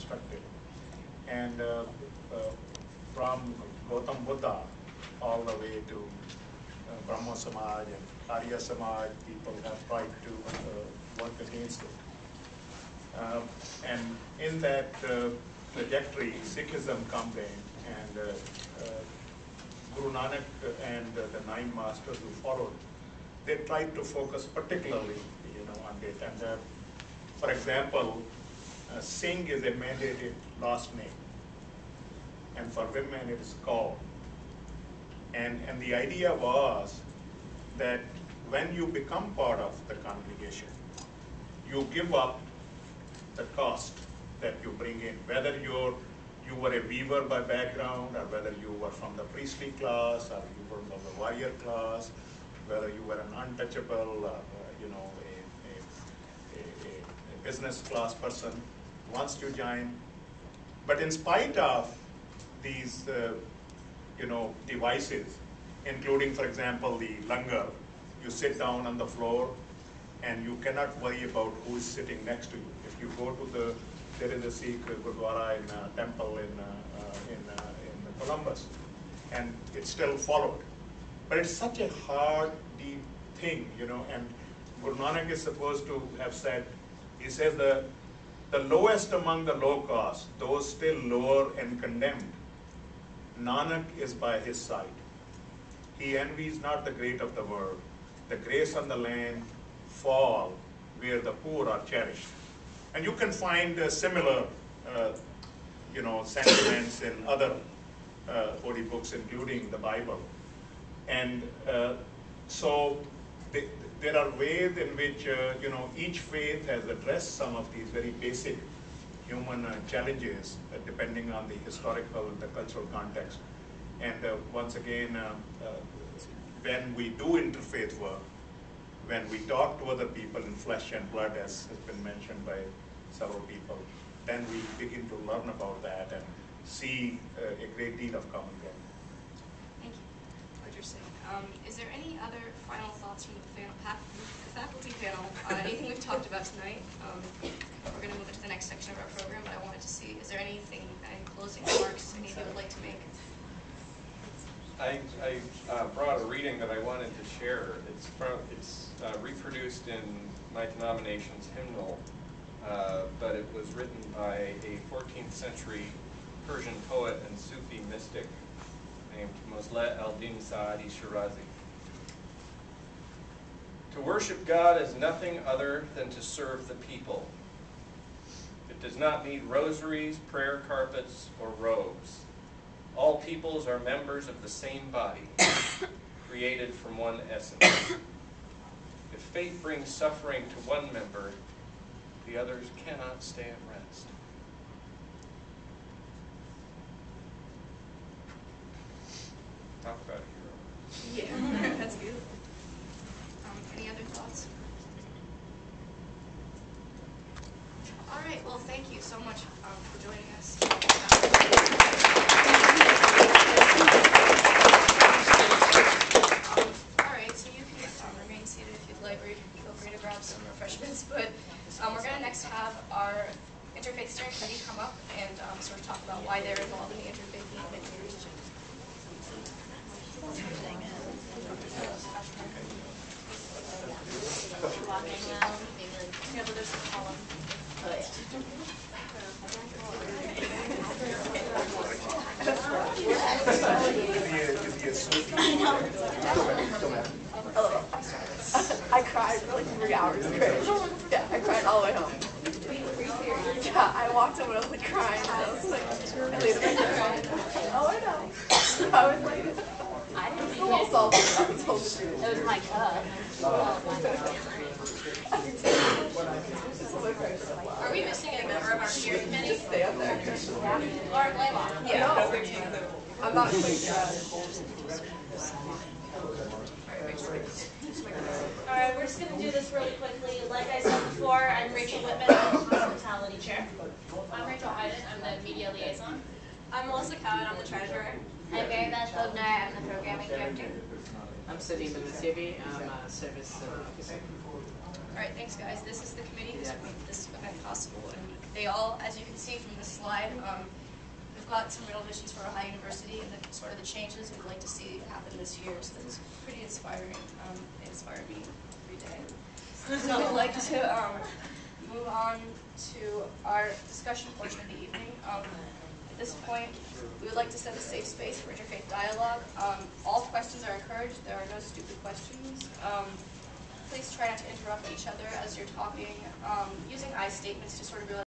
constructed. And from Gautam Buddha all the way to Brahmo Samaj and Arya Samaj, people have tried to work against it. And in that trajectory, Sikhism comes in, and Guru Nanak and the 9 masters who followed, they tried to focus particularly, on it. And for example, Singh is a mandated last name, and for women it is Kaur. And the idea was that when you become part of the congregation, you give up the cost that you bring in, whether you were a weaver by background, or whether you were from the priestly class, or you were from the warrior class, whether you were an untouchable, a business class person. Once you join, but in spite of these, devices, including, for example, the langar, you sit down on the floor, and you cannot worry about who is sitting next to you. If you go to there is a Sikh Gurdwara in a temple in Columbus, and it's still followed. But it's such a hard, deep thing, and Guru Nanak is supposed to have said, he says the lowest among the low caste, those still lower and condemned, Nanak is by his side. He envies not the great of the world. The grace on the land fall where the poor are cherished. And you can find similar, sentiments in other holy books, including the Bible. And so there are ways in which, each faith has addressed some of these very basic human challenges, depending on the historical and the cultural context. And once again, when we do interfaith work, when we talk to other people in flesh and blood, as has been mentioned by several people, then we begin to learn about that and see a great deal of common ground. Thank you. Interesting. Is there any other final thoughts from the faculty panel on anything we've talked about tonight? We're going to move into the next section of our program, but I wanted to see, is there any closing remarks any of you would like to make? I brought a reading that I wanted to share. It's reproduced in my denomination's hymnal, but it was written by a 14th century Persian poet and Sufi mystic named Mosleh al-Din Saadi Shirazi. To worship God is nothing other than to serve the people. It does not need rosaries, prayer carpets, or robes. All peoples are members of the same body, created from one essence. If fate brings suffering to one member, the others cannot stay at rest. Talk about a hero. Yeah, that's beautiful. Any other thoughts? All right, well, thank you so much for joining us. All right, so you can remain seated if you'd like, or you can feel free to grab some refreshments. But we're going to next have our Interfaith Steering Committee come up and sort of talk about why they're involved in the interfaith movement. Yeah, but there's a column. Oh, yeah. I cried for like 3 hours straight. Yeah, I cried all the way home. Yeah, I walked home and I was like crying. And I was like, I laid in my bed. Oh, I know. I was like, I didn't know what all this was. It was my cup. Are we missing a member of our steering committee? Just stay up there. Lauren Blaylock. Yeah. I'm not like Alright, we're just going to do this really quickly. Like I said before, I'm Rachel Whitman, I'm the hospitality chair. I'm Rachel Hyden, I'm the media liaison. I'm Melissa Cowan, I'm the treasurer. I'm Mary Beth Bognar, I'm the programming director. I'm Sadim Benasibi, I'm a service officer. All right, thanks guys. This is the committee who's made this event possible, and they all, as you can see from this slide, we've got some real visions for Ohio University and the sort of the changes we'd like to see happen this year. So this is pretty inspiring. They inspire me every day. So I'd like to move on to our discussion portion of the evening. At this point, we would like to set a safe space for interfaith dialogue. All questions are encouraged. There are no stupid questions. Please try not to interrupt each other as you're talking, using I statements to sort of realize